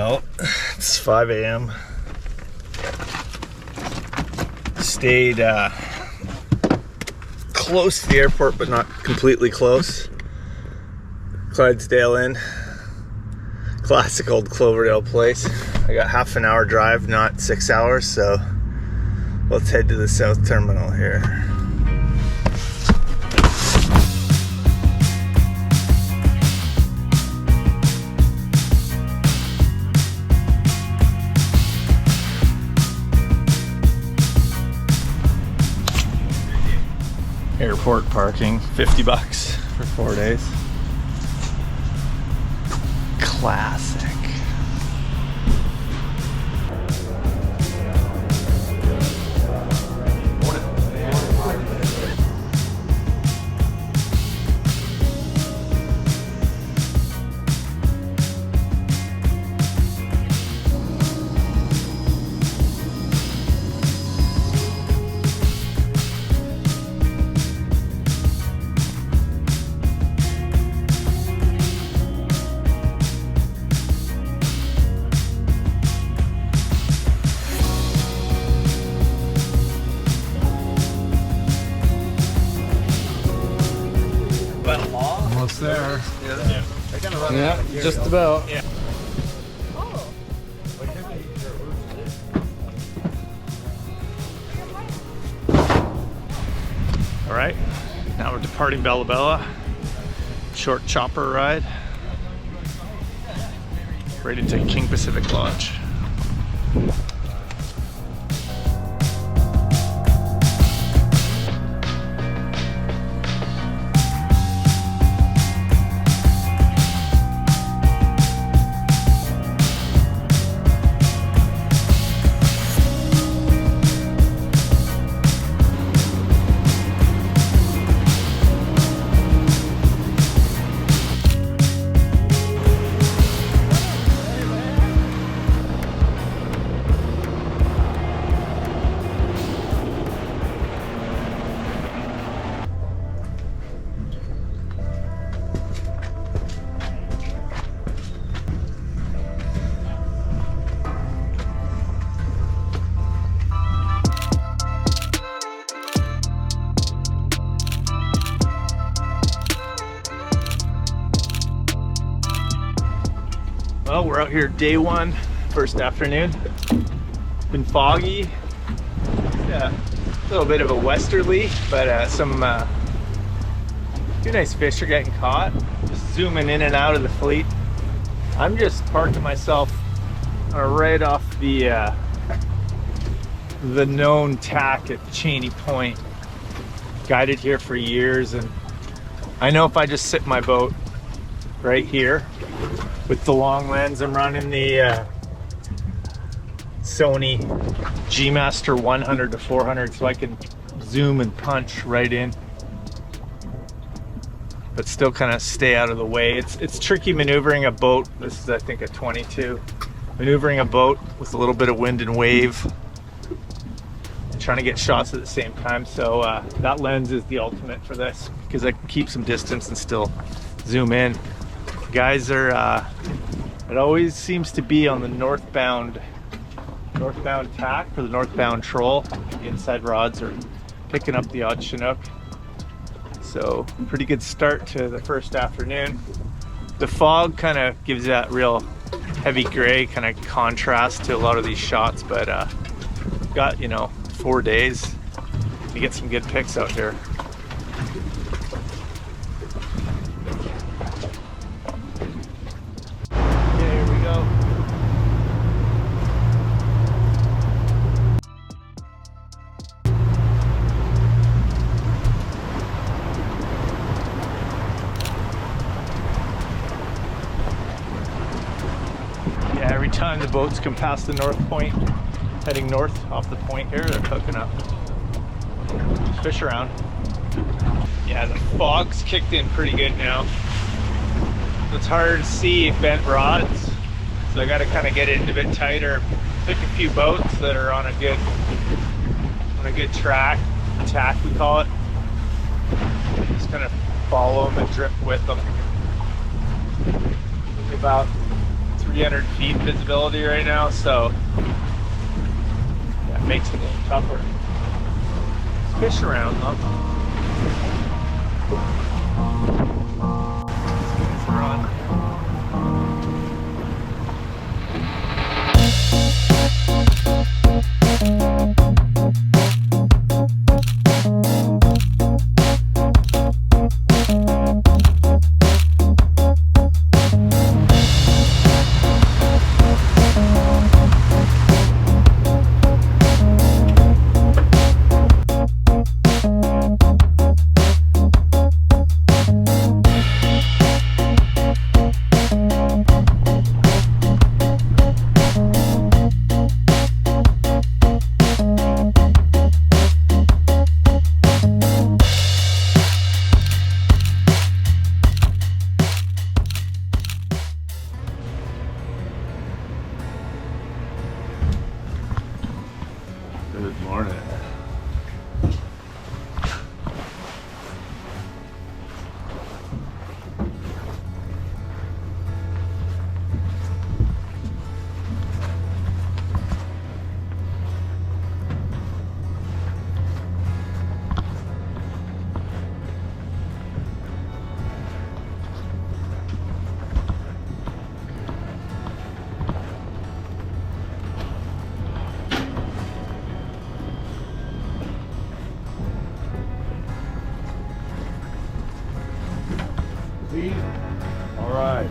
Well, it's 5 a.m. Stayed close to the airport, but not completely close. Clydesdale Inn. Classic old Cloverdale place. I got half an hour drive, not 6 hours, so let's head to the south terminal here. Airport parking, $50 for 4 days. Classic. Almost there. Yeah, just about. Yeah. All right, now we're departing Bella Bella. Short chopper ride right into King Pacific Lodge. Well, we're out here day one, first afternoon. Been foggy. Yeah, a little bit of a westerly, but some two nice fish are getting caught. Just zooming in and out of the fleet. I'm just parking myself right off the known tack at Cheney Point. Guided here for years, and I know if I just sit my boat right here with the long lens, I'm running the Sony G Master 100 to 400, so I can zoom and punch right in, but still kind of stay out of the way. It's tricky maneuvering a boat. This is, I think, a 22. Maneuvering a boat with a little bit of wind and wave, and trying to get shots at the same time. So that lens is the ultimate for this, because I can keep some distance and still zoom in. Guys are it always seems to be on the northbound tack for the northbound troll. The inside rods are picking up the odd Chinook, so pretty good start to the first afternoon. The fog kind of gives that real heavy gray kind of contrast to a lot of these shots, but got 4 days to get some good picks out here. Every time the boats come past the north point, heading north off the point here, they're hooking up. Fish around. Yeah, the fog's kicked in pretty good now. It's hard to see bent rods, so I got to kind of get it a bit tighter. Pick a few boats that are on a good tack we call it. Just kind of follow them and drift with them. About 300 feet visibility right now, so that makes it a little tougher. Let's fish around though. Let's give this a run. Good morning. All right.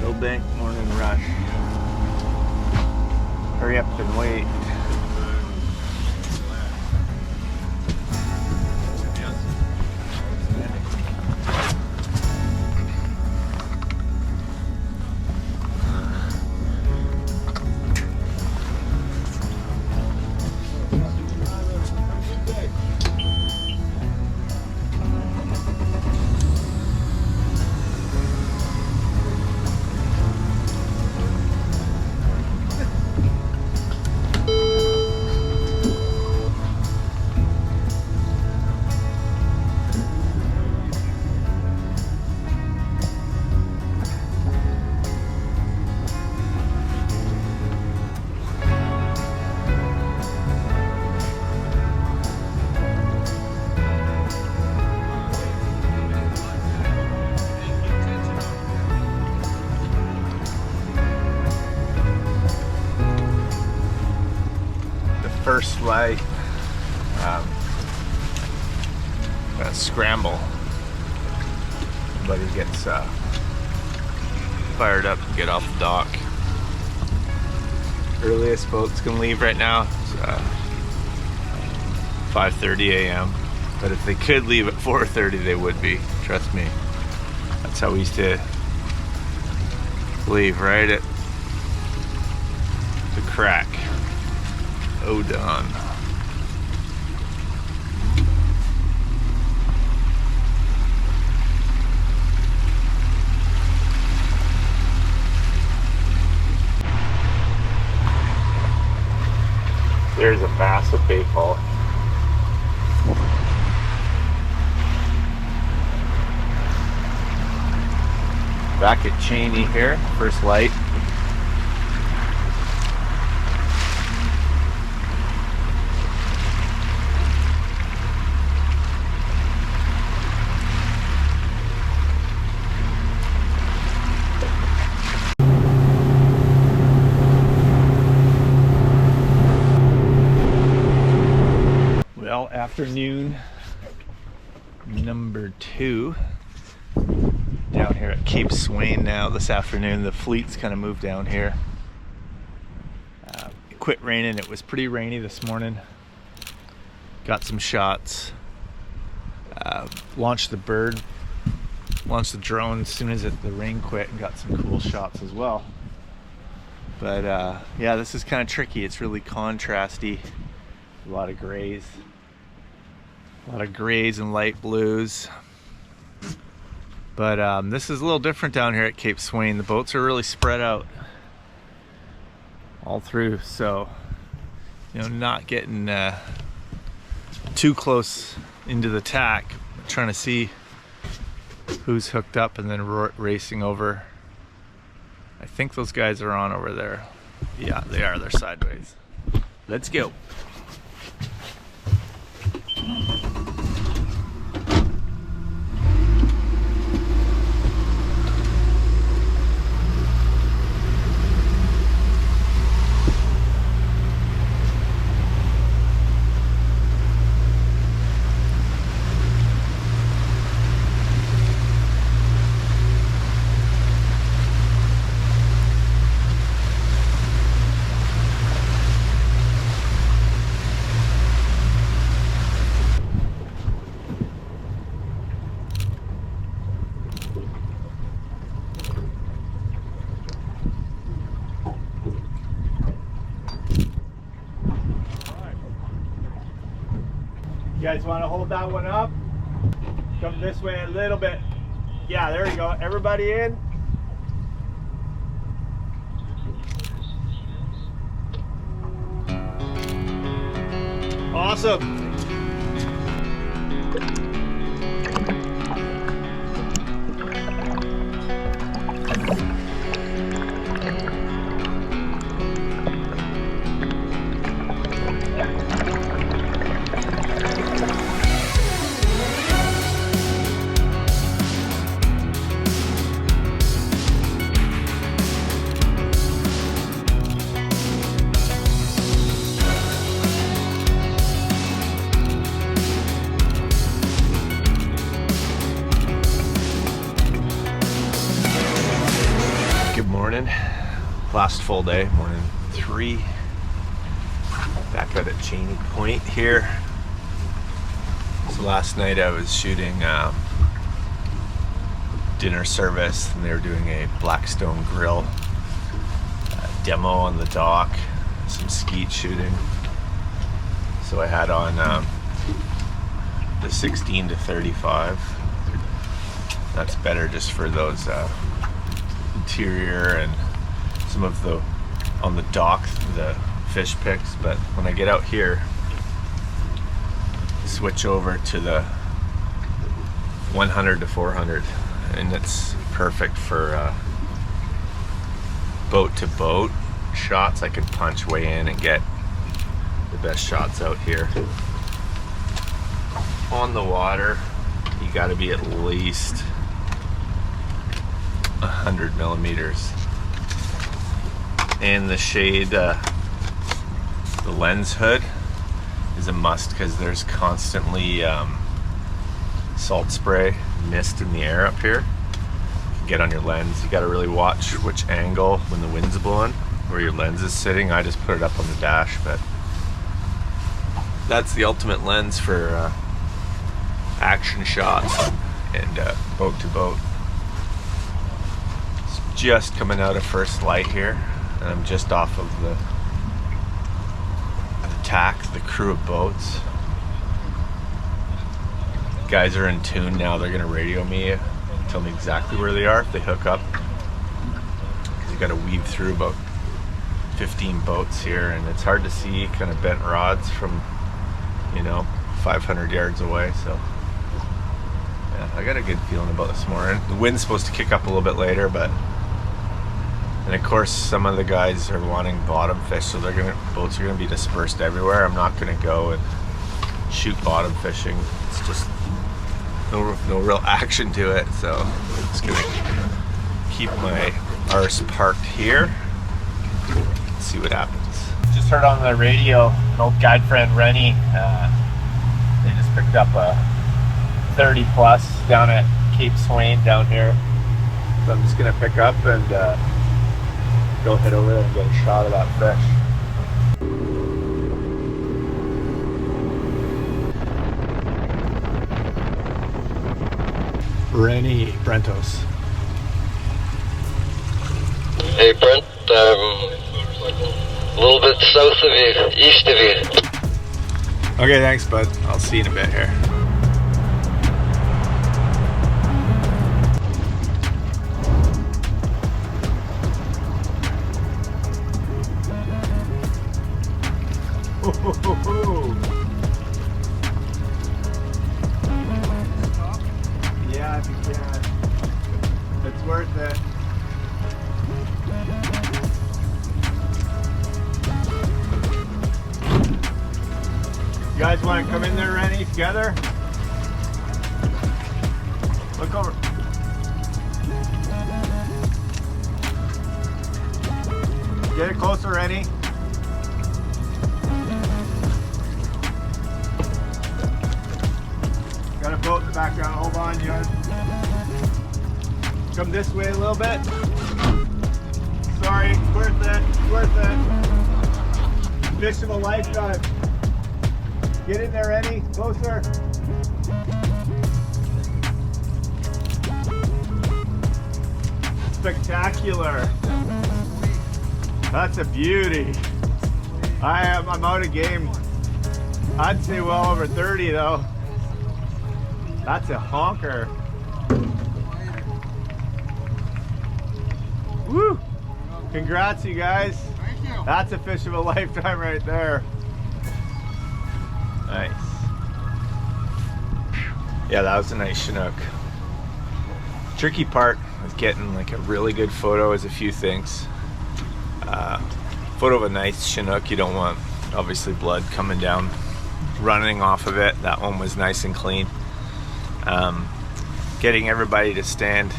Milbanke morning rush. Hurry up and wait. First light, gonna scramble. Everybody gets fired up and get off the dock. Earliest boat's gonna leave right now is 5:30 a.m. But if they could leave at 4:30, they would be. Trust me. That's how we used to leave, right at the crack. Oh, done. There's a massive bait ball. Back at Cheney here, first light. Well, afternoon number 2 down here at Cape Swain now this afternoon. The fleet's kind of moved down here. quit raining. It was pretty rainy this morning. Got some shots. Launched the drone as soon as the rain quit, and got some cool shots as well. But yeah, this is kind of tricky. It's really contrasty. A lot of grays and light blues. But this is a little different down here at Cape Swain. The boats are really spread out all through, so not getting too close into the tack, trying to see who's hooked up and then racing over. I think those guys are on over there. Yeah, they are. They're sideways. Let's go. You guys want to hold that one up? Come this way a little bit. Yeah, there you go. Everybody in. Awesome. Last full day, morning 3. Back out at Cheney Point here. So last night I was shooting dinner service, and they were doing a Blackstone grill demo on the dock, some skeet shooting. So I had on the 16 to 35. That's better just for those interior and some of the on the dock, the fish picks. But when I get out here, switch over to the 100 to 400, and it's perfect for boat to boat shots. I can punch way in and get the best shots out here. On the water, you got to be at least 100 millimeters. And the shade, the lens hood is a must, because there's constantly salt spray, mist in the air up here. You can get on your lens. You got to really watch which angle when the wind's blowing, where your lens is sitting. I just put it up on the dash, but that's the ultimate lens for action shots and boat to boat. It's just coming out of first light here. And I'm just off of the tack, the crew of boats. Guys are in tune now. They're gonna radio me, tell me exactly where they are if they hook up. Because you gotta weave through about 15 boats here, and it's hard to see kind of bent rods from 500 yards away. So yeah, I got a good feeling about this morning. The wind's supposed to kick up a little bit later, and of course, some of the guys are wanting bottom fish, so boats are gonna be dispersed everywhere. I'm not gonna go and shoot bottom fishing. It's just no real action to it. So I'm just gonna keep my arse parked here. See what happens. Just heard on the radio, an old guide friend, Rennie. They just picked up a 30 plus down at Cape Swain down here. So I'm just gonna pick up and go head over there and get a shot of that fish. Rennie Brentos. Hey Brent, a little bit south of you, east of you. Okay, thanks, bud. I'll see you in a bit here. Yeah, if you can. It's worth it. You guys want to come in there, Rennie, together? Look over. Get it closer, Rennie. Got a boat in the background. Hold on, you guys. Come this way a little bit. Sorry, it's worth it. It's worth it. Fish of a lifetime. Get in there, Eddie. Closer. Spectacular. That's a beauty. I'm out of game. I'd say well over 30 though. That's a honker. Woo! Congrats, you guys. Thank you. That's a fish of a lifetime right there. Nice. Yeah, that was a nice Chinook. Tricky part with getting like a really good photo is a few things. Photo of a nice Chinook, you don't want obviously blood coming down, running off of it. That one was nice and clean. Getting everybody to stand,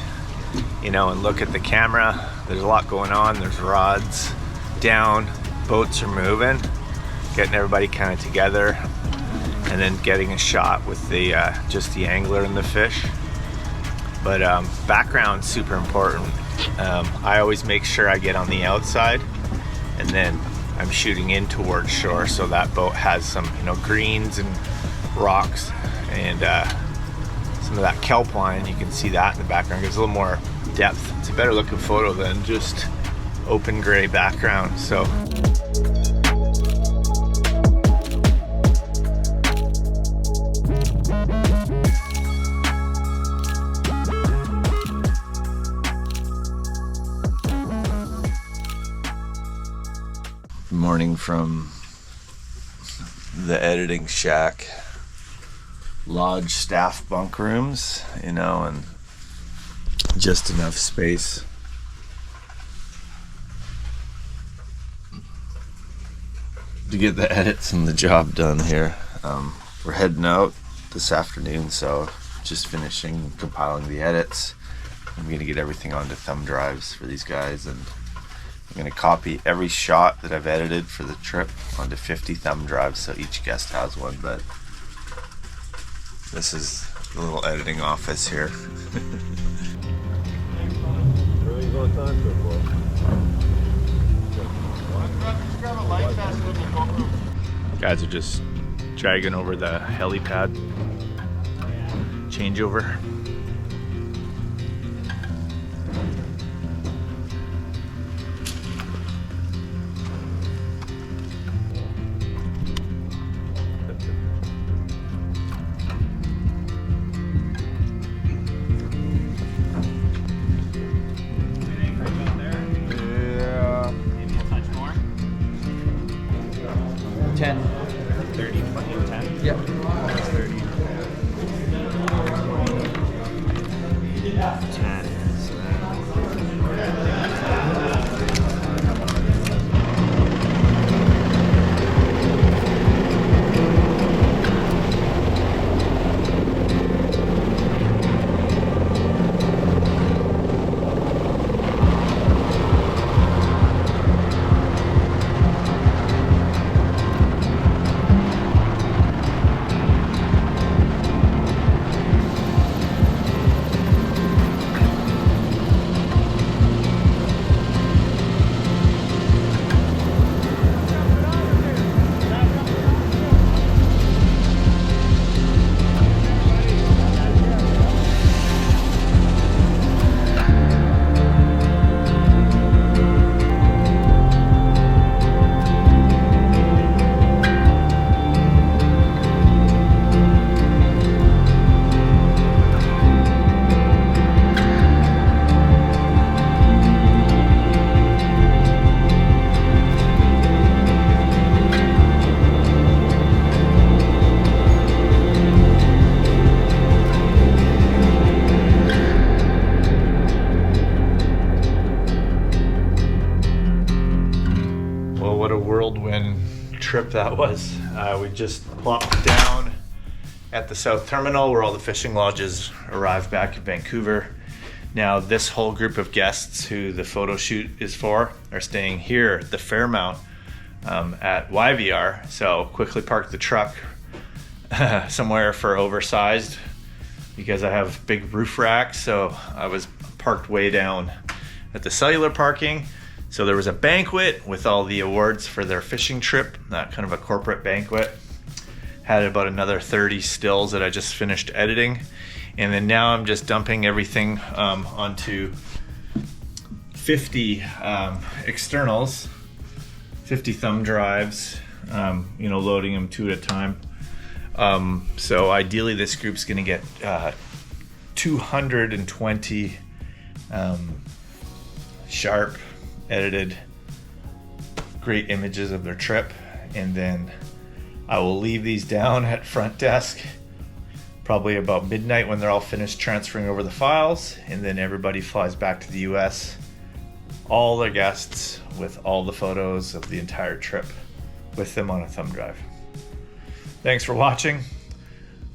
you know, and look at the camera. There's a lot going on. There's rods down, boats are moving. Getting everybody kind of together, and then getting a shot with the just the angler and the fish. But background's super important. I always make sure I get on the outside, and then I'm shooting in towards shore, so that boat has some, you know, greens and rocks and some of that kelp line. You can see that in the background. Gives a little more depth. It's a better looking photo than just open gray background. So. Morning from the editing shack. Lodge staff bunk rooms, you know, and just enough space. To get the edits and the job done here. We're heading out this afternoon, so just finishing compiling the edits. I'm gonna get everything onto thumb drives for these guys, and I'm going to copy every shot that I've edited for the trip onto 50 thumb drives, so each guest has one. But this is the little editing office here. Guys are just dragging over the helipad changeover. what a whirlwind trip that was. We just plopped down at the South Terminal where all the fishing lodges arrived back in Vancouver. Now this whole group of guests who the photo shoot is for are staying here at the Fairmount at YVR. So quickly parked the truck somewhere for oversized because I have big roof racks. So I was parked way down at the cellular parking. So there was a banquet with all the awards for their fishing trip, kind of a corporate banquet. Had about another 30 stills that I just finished editing. And then now I'm just dumping everything onto 50 externals, 50 thumb drives, loading them 2 at a time. So ideally this group's gonna get 220 sharp, edited, great images of their trip. And then I will leave these down at front desk probably about midnight when they're all finished transferring over the files, and then everybody flies back to the US, all their guests with all the photos of the entire trip with them on a thumb drive. Thanks for watching.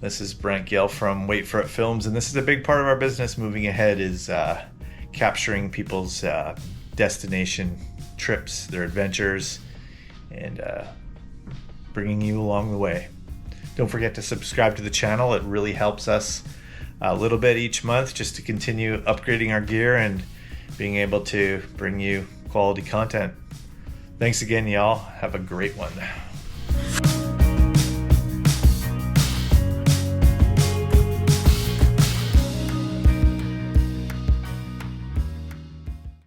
This is Brent Gill from Wait For It Films, and this is a big part of our business moving ahead is capturing people's destination trips, their adventures, and bringing you along the way. Don't forget to subscribe to the channel. It really helps us a little bit each month just to continue upgrading our gear and being able to bring you quality content. Thanks again, y'all. Have a great one.